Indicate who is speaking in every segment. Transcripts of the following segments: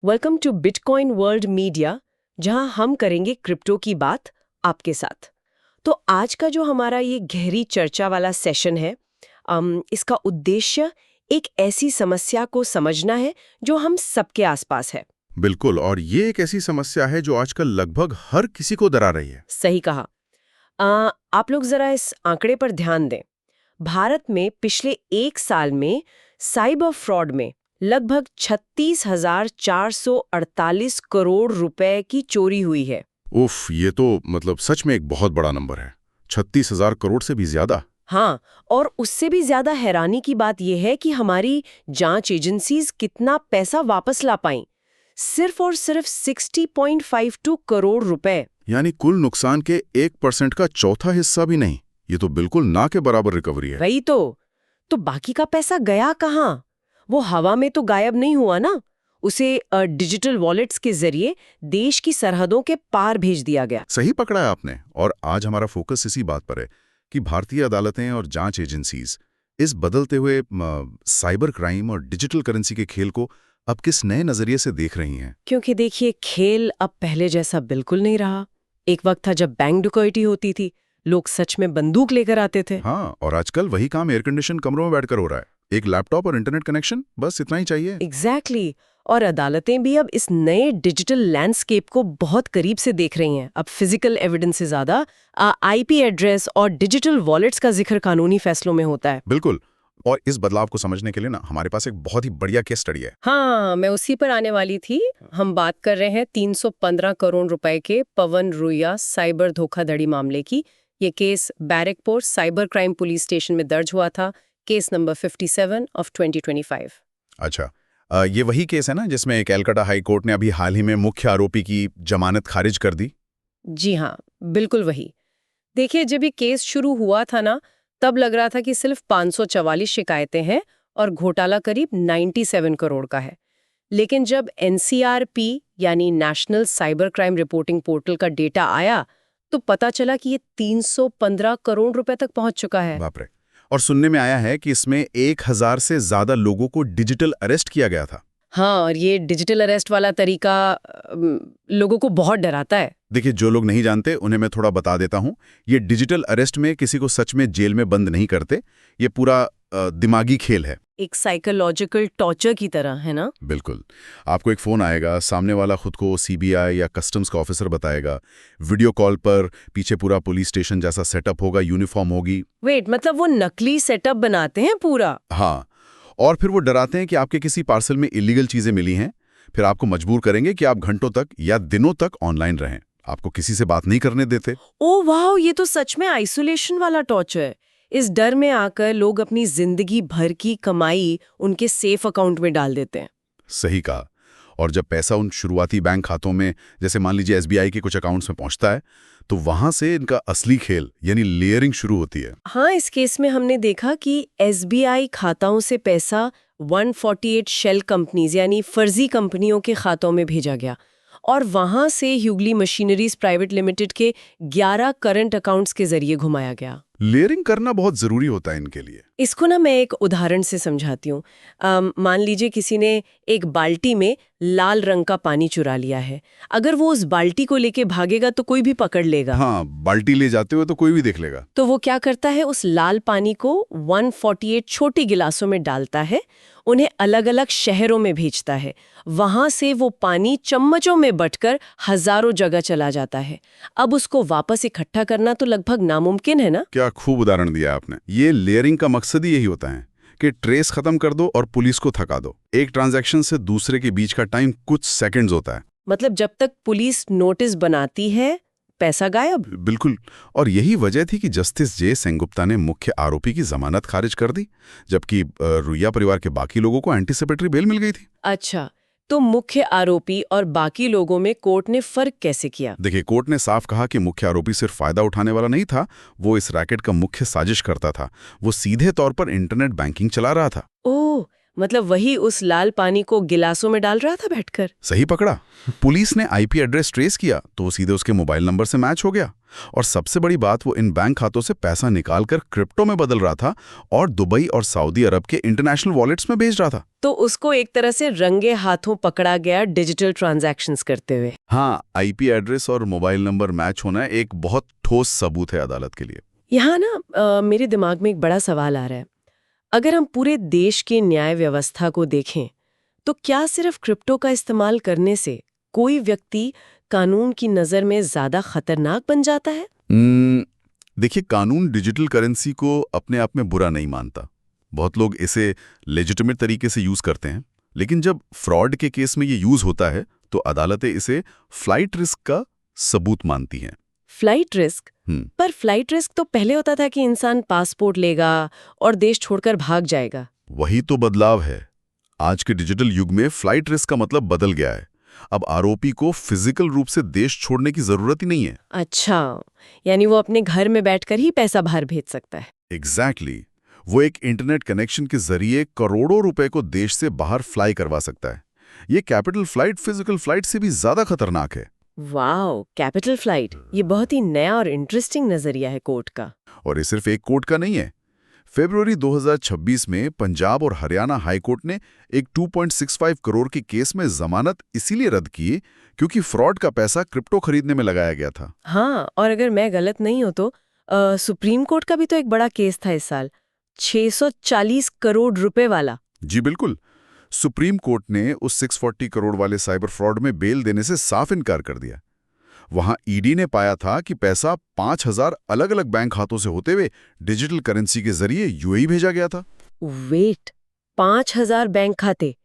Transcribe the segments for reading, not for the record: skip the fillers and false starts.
Speaker 1: Welcome to bitcoin world media, जहां हम करेंगे क्रिप्टो की बात आपके साथ। तो आज का जो हमारा ये गहरी चर्चा वाला सेशन है, इसका उद्देश्य एक ऐसी समस्या को समझना है जो हम सबके आसपास है।
Speaker 2: बिल्कुल, और ये एक ऐसी समस्या है जो आजकल लगभग हर किसी को डरा रही है।
Speaker 1: सही कहा। आप लोग जरा इस आंकड़े पर ध्यान दें। भारत में पिछले एक साल में साइबर फ्रॉड में लगभग 36,448 करोड़ रुपए की चोरी हुई है।
Speaker 2: उफ, ये तो मतलब सच में एक बहुत बड़ा नंबर है। 36,000 करोड़ से भी ज्यादा।
Speaker 1: हाँ, और उससे भी ज्यादा हैरानी की बात यह है कि हमारी जांच एजेंसीज कितना पैसा वापस ला पाईं। सिर्फ और सिर्फ 60.52 करोड़ रुपए।
Speaker 2: यानी कुल नुकसान के 1% का चौथा हिस्सा भी नहीं। ये तो बिल्कुल ना के बराबर रिकवरी है।
Speaker 1: वही तो बाकी का पैसा गया कहाँ? वो हवा में तो गायब नहीं हुआ ना। उसे डिजिटल वॉलेट्स के जरिए देश की सरहदों के पार भेज दिया गया।
Speaker 2: सही पकड़ा है आपने। और आज हमारा फोकस इसी बात पर है कि भारतीय अदालतें और जांच एजेंसीज इस बदलते हुए साइबर क्राइम और डिजिटल करेंसी के खेल को अब किस नए नजरिए से देख रही हैं।
Speaker 1: क्योंकि देखिए, खेल अब पहले जैसा बिल्कुल नहीं रहा। एक वक्त था जब बैंक डकैती होती थी, लोग सच में बंदूक लेकर आते थे।
Speaker 2: हाँ, और आजकल वही काम एयर कंडीशन कमरों में बैठकर हो रहा है। एक लैपटॉप और इंटरनेट कनेक्शन, बस इतना ही चाहिए।
Speaker 1: एग्जैक्टली। और अदालतें भी अब इस नए डिजिटल लैंडस्केप को बहुत करीब से देख रही हैं। अब फिजिकल एविडेंस से ज्यादा आईपी एड्रेस और डिजिटल वॉलेट्स का जिक्र कानूनी फैसलों में होता है।
Speaker 2: बिल्कुल। और इस बदलाव को समझने के लिए ना हमारे पास एक बहुत ही बढ़िया केस स्टडी है।
Speaker 1: हाँ, मैं उसी पर आने वाली थी। हम बात कर रहे हैं 315 करोड़ रुपए के पवन रुइया साइबर धोखाधड़ी मामले की। ये case Barrackpore cyber crime police station में दर्ज हुआ था। Case number 57 of 2025।
Speaker 2: अच्छा, ये वही केस है ना जिसमें कैलकाटा हाई कोर्ट ने अभी हाल ही में मुख्य आरोपी की जमानत खारिज कर दी?
Speaker 1: जी हाँ, बिल्कुल वही। देखिए, जब ये केस शुरू हुआ था ना, तब लग रहा था कि सिर्फ 544 शिकायतें हैं और घोटाला करीब 97 करोड़ का है। लेकिन जब एनसीआरपी यानी national cyber crime reporting portal का डेटा आया, तो पता चला कि ये 315 करोड़ रुपए तक पहुंच चुका है।
Speaker 2: बाप रे। और सुनने में आया है कि इसमें 1000 से ज्यादा लोगों को डिजिटल अरेस्ट किया गया था।
Speaker 1: हाँ, और ये डिजिटल अरेस्ट वाला तरीका लोगों को बहुत डराता है।
Speaker 2: देखिए, जो लोग नहीं जानते उन्हें मैं थोड़ा बता देता हूं। ये डिजिटल अरेस्ट में किसी को सच में जेल में बंद नहीं करते। ये पूरा दिमागी खेल है।
Speaker 1: एक साइकोलॉजिकल टॉर्चर की तरह, है ना?
Speaker 2: बिल्कुल। आपको एक फोन आएगा, सामने वाला खुद को सीबीआई या कस्टम्स का ऑफिसर बताएगा। वीडियो कॉल पर पीछे पूरा पुलिस स्टेशन जैसा सेटअप होगा, यूनिफॉर्म होगी।
Speaker 1: वेट, मतलब वो नकली सेटअप बनाते हैं पूरा?
Speaker 2: हाँ, और फिर वो डराते हैं कि आपके किसी पार्सल में इलीगल चीजें मिली हैं। फिर आपको मजबूर करेंगे कि आप घंटों तक या दिनों तक ऑनलाइन रहें। आपको किसी से बात नहीं करने देते।
Speaker 1: ओह वाह, ये तो सच में आइसोलेशन वाला टॉर्चर है। इस डर में आकर लोग अपनी जिंदगी भर की कमाई उनके सेफ अकाउंट में डाल देते हैं।
Speaker 2: सही कहा। और जब पैसा उन शुरुआती बैंक खातों में, जैसे मान लीजिए एसबीआई के कुछ अकाउंट्स में पहुंचता है, तो वहां से इनका असली खेल यानी लेयरिंग शुरू होती है।
Speaker 1: हाँ, इस केस में हमने देखा कि एसबीआई खाताओं से पैसा 148 शेल कंपनीज यानी फर्जी कंपनियों के खातों में भेजा गया और वहां से ह्यूगली मशीनरीज प्राइवेट लिमिटेड के 11 करंट अकाउंट्स के जरिए घुमाया गया।
Speaker 2: लेयरिंग करना बहुत जरूरी होता है इनके लिए।
Speaker 1: इसको ना मैं एक उदाहरण से समझाती हूँ। मान लीजिए किसी ने एक बाल्टी में लाल रंग का पानी चुरा लिया है। अगर वो उस बाल्टी को लेके भागेगा तो कोई भी पकड़ लेगा।
Speaker 2: हाँ, बाल्टी ले जाते हुए तो कोई भी देख लेगा।
Speaker 1: तो वो क्या करता है, उस लाल पानी को 148 छोटे गिलासों में डालता है, उन्हें अलग अलग शहरों में भेजता है। वहां से वो पानी चम्मचों में बंटकर हजारों जगह चला जाता है। अब उसको वापस इकट्ठा करना तो लगभग नामुमकिन है ना?
Speaker 2: क्या खूब उदाहरण दिया आपने। ये लेयरिंग का मकसद ही यही होता है कि ट्रेस खत्म कर दो और पुलिस को थका दो। एक ट्रांजैक्शन से दूसरे के बीच का टाइम कुछ सेकंड्स होता है।
Speaker 1: मतलब जब तक पुलिस नोटिस बनाती है, पैसा गायब।
Speaker 2: बिल्कुल। और यही वजह थी कि जस्टिस जे सेनगुप्ता ने मुख्य आरोपी की जमानत खारिज कर दी, जबकि रुइया परिवार के बाकी लोगों को एंटीसिपेटरी बेल मिल गई थी।
Speaker 1: अच्छा, तो मुख्य आरोपी और बाकी लोगों में कोर्ट ने फर्क कैसे किया?
Speaker 2: देखिए, कोर्ट ने साफ कहा कि मुख्य आरोपी सिर्फ फायदा उठाने वाला नहीं था, वो इस रैकेट का मुख्य साजिश करता था। वो सीधे तौर पर इंटरनेट बैंकिंग चला रहा था।
Speaker 1: ओह, मतलब वही उस लाल पानी को गिलासों में डाल रहा था बैठकर।
Speaker 2: सही पकड़ा। पुलिस ने आईपी एड्रेस ट्रेस किया तो वो सीधे उसके मोबाइल नंबर से मैच हो गया। और सबसे बड़ी बात, वो इन बैंक खातों से पैसा निकालकर क्रिप्टो में बदल रहा था और दुबई और सऊदी अरब के इंटरनेशनल वॉलेट्स में भेज रहा था।
Speaker 1: तो उसको एक तरह से रंगे हाथों पकड़ा गया डिजिटल ट्रांजैक्शंस करते हुए।
Speaker 2: हाँ, आईपी एड्रेस और मोबाइल नंबर मैच होना एक बहुत ठोस सबूत है अदालत के लिए।
Speaker 1: यहाँ ना मेरे दिमाग में एक बड़ा सवाल आ रहा है। अगर हम पूरे देश की न्याय व्यवस्था को देखें तो क्या सिर्फ क्रिप्टो का इस्तेमाल करने से कोई व्यक्ति कानून की नज़र में ज़्यादा खतरनाक बन जाता है?
Speaker 2: देखिए, कानून डिजिटल करेंसी को अपने आप में बुरा नहीं मानता। बहुत लोग इसे लेजिटिमेट तरीके से यूज करते हैं, लेकिन जब फ्रॉड के केस में ये यूज होता है तो अदालतें इसे फ्लाइट रिस्क का सबूत मानती हैं।
Speaker 1: Flight risk? पर फ्लाइट रिस्क तो पहले होता था कि इंसान पासपोर्ट लेगा और देश छोड़कर भाग जाएगा।
Speaker 2: वही तो बदलाव है। आज के डिजिटल युग में फ्लाइट रिस्क का मतलब बदल गया है। अब आरोपी को फिजिकल रूप से देश छोड़ने की जरूरत ही नहीं है।
Speaker 1: अच्छा, यानी वो अपने घर में बैठकर ही पैसा बाहर भेज सकता है।
Speaker 2: एग्जैक्टली। वो एक इंटरनेट कनेक्शन के जरिए करोड़ों रुपए को देश से बाहर फ्लाई करवा सकता है। ये कैपिटल फ्लाइट फिजिकल फ्लाइट से भी ज्यादा खतरनाक है।
Speaker 1: वाओ, कैपिटल फ्लाइट, ये बहुत ही नया और इंटरेस्टिंग नजरिया है कोर्ट का।
Speaker 2: और ये सिर्फ एक कोर्ट का नहीं है। फरवरी 2026 में पंजाब और हरियाणा हाई कोर्ट ने एक 2.65 करोड़ के केस में जमानत इसीलिए रद्द की क्योंकि फ्रॉड का पैसा क्रिप्टो खरीदने में लगाया गया था।
Speaker 1: हाँ, और अगर मैं गलत नहीं हूं तो सुप्रीम कोर्ट का भी तो एक बड़ा केस था इस साल, 640 करोड़ रुपए वाला।
Speaker 2: जी बिल्कुल। सुप्रीम कोर्ट ने उस 640 करोड़ वाले साइबर फ्रॉड में बेल देने से साफ इनकार कर दिया। वहां ईडी ने पाया था कि पैसा 5000 अलग अलग बैंक खातों से होते हुए डिजिटल करेंसी के जरिए यूएई भेजा गया था।
Speaker 1: वेट, 5000 बैंक खाते?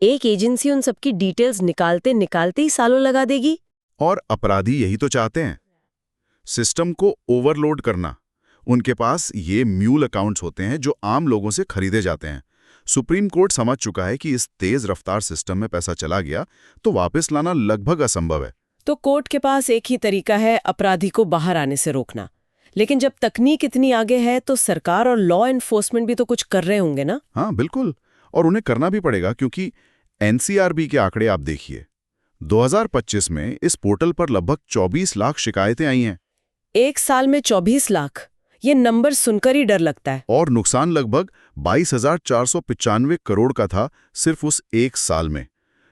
Speaker 1: एक एजेंसी उन सबकी डिटेल्स निकालते निकालते ही सालों लगा देगी?
Speaker 2: और अपराधी यही तो चाहते हैं, सिस्टम को ओवरलोड करना। उनके पास ये म्यूल अकाउंट्स होते हैं जो आम लोगों से खरीदे जाते हैं। सुप्रीम कोर्ट समझ चुका है कि इस तेज रफ्तार सिस्टम में पैसा चला गया तो वापस लाना लगभग असंभव है।
Speaker 1: तो कोर्ट के पास एक ही तरीका है, अपराधी को बाहर आने से रोकना। लेकिन जब तकनीक इतनी आगे है तो सरकार और लॉ एनफोर्समेंट भी तो कुछ कर रहे होंगे ना?
Speaker 2: हाँ बिल्कुल, और उन्हें करना भी पड़ेगा क्योंकि एनसीआरबी के आंकड़े आप देखिए। 2025 में इस पोर्टल पर लगभग 24 लाख शिकायतें आई हैं।
Speaker 1: एक साल में 24 लाख? ये नंबर सुनकर ही डर लगता है।
Speaker 2: और नुकसान लगभग 22,495 करोड़ का था सिर्फ उस एक साल में।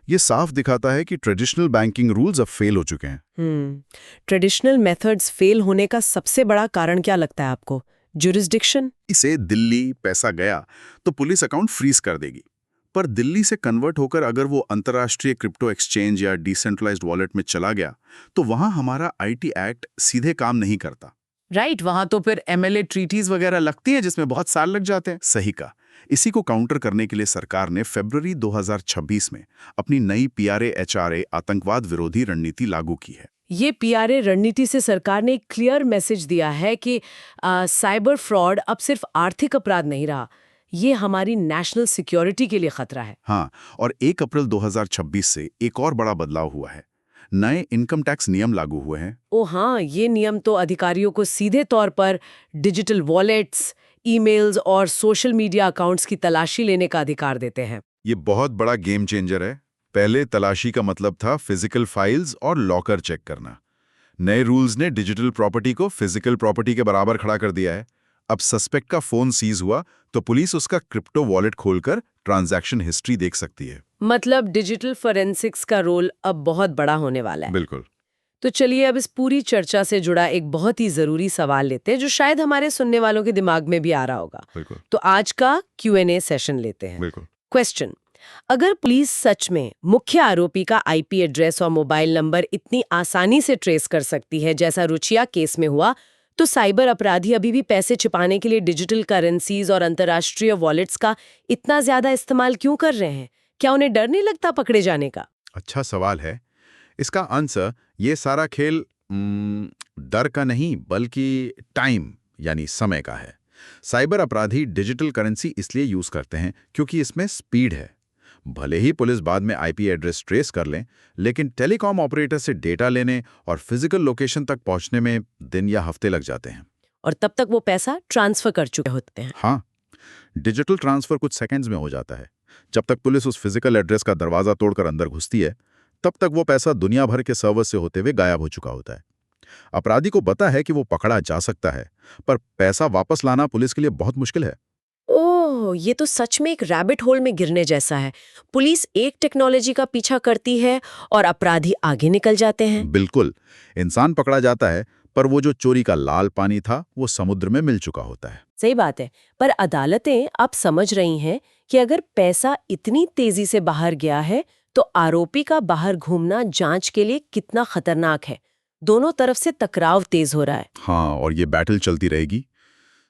Speaker 2: ये साफ दिखाता है कि ट्रेडिशनल बैंकिंग रूल्स अब फेल हो चुके हैं।
Speaker 1: ट्रेडिशनल मेथड्स फेल होने का सबसे बड़ा कारण क्या लगता है आपको? जुरिस्डिक्शन?
Speaker 2: इसे दिल्ली पैसा गया तो पुलिस अकाउंट फ्रीज कर देगी, पर दिल्ली से कन्वर्ट होकर अगर वो अंतर्राष्ट्रीय क्रिप्टो एक्सचेंज या डिसेंट्रलाइज्ड वॉलेट में चला गया तो वहां हमारा आईटी एक्ट सीधे काम नहीं करता।
Speaker 3: राइट, वहां तो फिर एमएलए ट्रीटीज वगैरह लगती हैं जिसमें बहुत साल लग जाते हैं।
Speaker 2: सही कहा। इसी को काउंटर करने के लिए सरकार ने फरवरी 2026 में अपनी नई PRA-HRA आतंकवाद विरोधी रणनीति लागू की है।
Speaker 1: ये PRA रणनीति से सरकार ने एक क्लियर मैसेज दिया है कि साइबर फ्रॉड अब सिर्फ आर्थिक अपराध नहीं रहा, ये हमारी नेशनल सिक्योरिटी के लिए खतरा है।
Speaker 2: हाँ, और 1 अप्रैल 2026 से एक और बड़ा बदलाव हुआ है। नए इनकम टैक्स नियम लागू हुए हैं।
Speaker 1: ओ हाँ, ये नियम तो अधिकारियों को सीधे तौर पर डिजिटल वॉलेट्स, ईमेल्स और सोशल मीडिया अकाउंट्स की तलाशी लेने का अधिकार देते हैं।
Speaker 2: ये बहुत बड़ा गेम चेंजर है। पहले तलाशी का मतलब था फिजिकल फाइल्स और लॉकर चेक करना। नए रूल्स ने डिजिटल प्रॉपर्टी को फिजिकल प्रॉपर्टी के बराबर खड़ा कर दिया है। अब सस्पेक्ट का फोन सीज हुआ तो पुलिस उसका क्रिप्टो वॉलेट खोलकर ट्रांजैक्शन हिस्ट्री देख सकती है।
Speaker 1: मतलब डिजिटल फोरेंसिक्स का रोल अब बहुत बड़ा होने वाला है।
Speaker 2: बिल्कुल।
Speaker 1: तो चलिए अब इस पूरी चर्चा से जुड़ा एक बहुत ही जरूरी सवाल लेते हैं जो शायद हमारे सुनने वालों के दिमाग में भी आ रहा होगा।
Speaker 2: बिल्कुल।
Speaker 1: तो आज का Q&A सेशन लेते हैं।
Speaker 2: बिल्कुल।
Speaker 1: क्वेश्चन: अगर पुलिस सच में मुख्य आरोपी का IP एड्रेस और मोबाइल नंबर इतनी आसानी से ट्रेस कर सकती है जैसा रुचिया केस में हुआ, तो साइबर अपराधी अभी भी पैसे छिपाने के लिए डिजिटल करेंसीज और अंतर्राष्ट्रीय वॉलेट्स का इतना ज्यादा इस्तेमाल क्यों कर रहे हैं? क्या उन्हें डर नहीं लगता पकड़े जाने का?
Speaker 2: अच्छा सवाल है। इसका आंसर ये सारा खेल डर का नहीं बल्कि टाइम यानी समय का है। साइबर अपराधी डिजिटल करेंसी इसलिए यूज करते हैं क्योंकि इसमें स्पीड है। भले ही पुलिस बाद में IP एड्रेस ट्रेस कर लें, लेकिन टेलीकॉम ऑपरेटर से डेटा लेने और फिजिकल लोकेशन तक पहुंचने में दिन या हफ्ते लग जाते हैं।
Speaker 1: और तब तक वो पैसा ट्रांसफर कर चुके होते हैं।
Speaker 2: हाँ, डिजिटल ट्रांसफर कुछ सेकंड्स में हो जाता है। जब तक पुलिस उस फिजिकल एड्रेस का दरवाजा तोड़कर अंदर घुसती है, तब तक वो पैसा दुनिया भर के सर्वर से होते हुए गायब हो चुका होता है। अपराधी को पता है कि वो पकड़ा जा सकता है, पर पैसा वापस लाना पुलिस के लिए बहुत मुश्किल है।
Speaker 1: ओह, ये तो सच में एक रैबिट होल में गिरने जैसा है। पुलिस एक टेक्नोलॉजी का पीछा करती है और अपराधी आगे निकल जाते हैं।
Speaker 2: बिल्कुल, इंसान पकड़ा जाता है, पर वो जो चोरी का लाल पानी था वो समुद्र में मिल चुका होता है।
Speaker 1: सही बात है, पर अदालतें अब समझ रही हैं कि अगर पैसा इतनी तेजी से बाहर गया है तो आरोपी का बाहर घूमना जांच के लिए कितना खतरनाक है। दोनों तरफ से टकराव तेज हो रहा है।
Speaker 2: हाँ, और ये बैटल चलती रहेगी।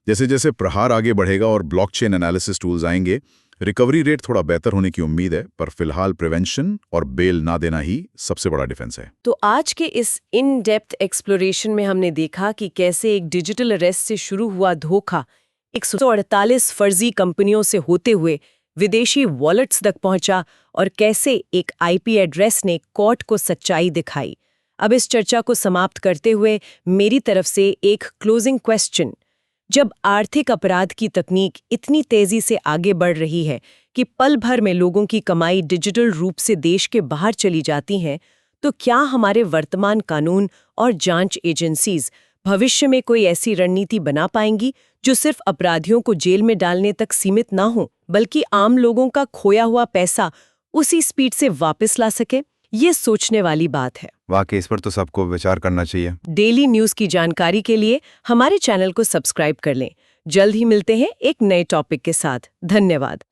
Speaker 2: जैसे जैसे प्रहार आगे बढ़ेगा और ब्लॉकचेन एनालिसिस टूल्स आएंगे, रिकवरी रेट थोड़ा बेहतर होने की उम्मीद है, पर फिलहाल प्रिवेंशन और बेल ना देना ही सबसे बड़ा डिफेंस है।
Speaker 1: तो आज के इस इन डेप्थ एक्सप्लोरेशन में हमने देखा कि कैसे एक डिजिटल अरेस्ट से शुरू हुआ धोखा 148 फर्जी कंपनियों से होते हुए विदेशी वॉलेट्स तक पहुंचा और कैसे एक आईपी एड्रेस ने कोर्ट को सच्चाई दिखाई। अब इस चर्चा को समाप्त करते हुए मेरी तरफ से एक क्लोजिंग क्वेश्चन। जब आर्थिक अपराध की तकनीक इतनी तेजी से आगे बढ़ रही है कि पल भर में लोगों की कमाई डिजिटल रूप से देश के बाहर चली जाती है, तो क्या हमारे वर्तमान कानून और जांच एजेंसीज भविष्य में कोई ऐसी रणनीति बना पाएंगी जो सिर्फ अपराधियों को जेल में डालने तक सीमित ना हो, बल्कि आम लोगों का खोया हुआ पैसा उसी स्पीड से वापस ला सके? ये सोचने वाली बात है।
Speaker 2: वाकई इस पर तो सबको विचार करना चाहिए।
Speaker 1: डेली न्यूज की जानकारी के लिए हमारे चैनल को सब्सक्राइब कर लें। जल्द ही मिलते हैं एक नए टॉपिक के साथ। धन्यवाद।